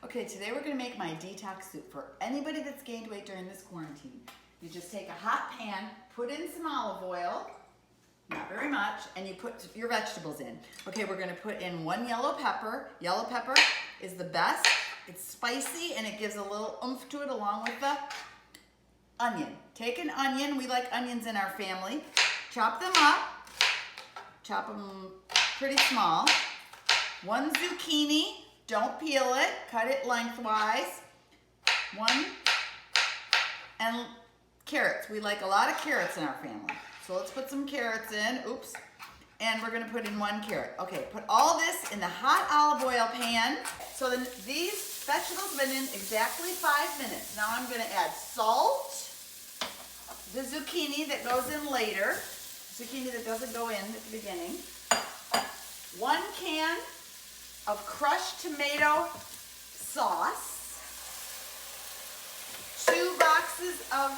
Okay, today we're gonna make my detox soup for anybody that's gained weight during this quarantine. You just take a hot pan, put in some olive oil, not very much, and you put your vegetables in. Okay, we're gonna put in 1 yellow pepper. Yellow pepper is the best. It's spicy and it gives a little oomph to it along with the onion. Take an onion, we like onions in our family. Chop them up, chop them pretty small. 1 zucchini, don't peel it, cut it lengthwise. 1, and carrots. We like a lot of carrots in our family. So let's put some carrots in, oops. And we're gonna put in 1 carrot. Okay, put all this in the hot olive oil pan. So then these vegetables have been in exactly 5 minutes. Now I'm gonna add salt, the zucchini that goes in later, zucchini that doesn't go in at the beginning, 1 can of crushed tomato sauce, 2 boxes of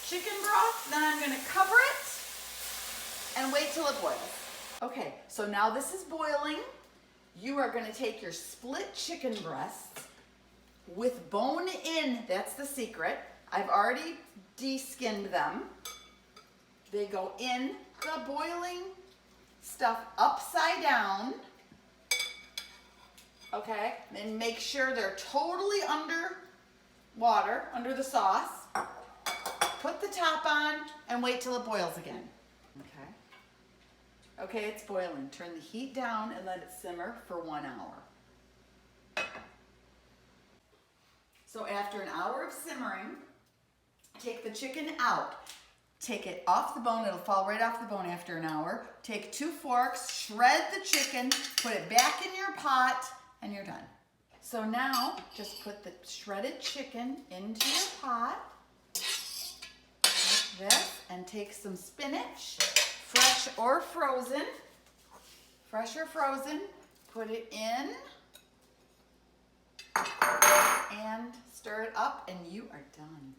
chicken broth. Then I'm gonna cover it and wait till it boils. Okay, so now this is boiling. You are gonna take your split chicken breasts with bone in, that's the secret. I've already de-skinned them. They go in the boiling stuff upside down. Okay, and make sure they're totally under water, under the sauce. Put the top on and wait till it boils again. Okay. Okay, it's boiling. Turn the heat down and let it simmer for 1 hour. So after an hour of simmering, take the chicken out. Take it off the bone. It'll fall right off the bone after an hour. Take 2 forks, shred the chicken, put it back in your pot, and you're done. So now, just put the shredded chicken into your pot, like this, and take some spinach, fresh or frozen, put it in, and stir it up, and you are done.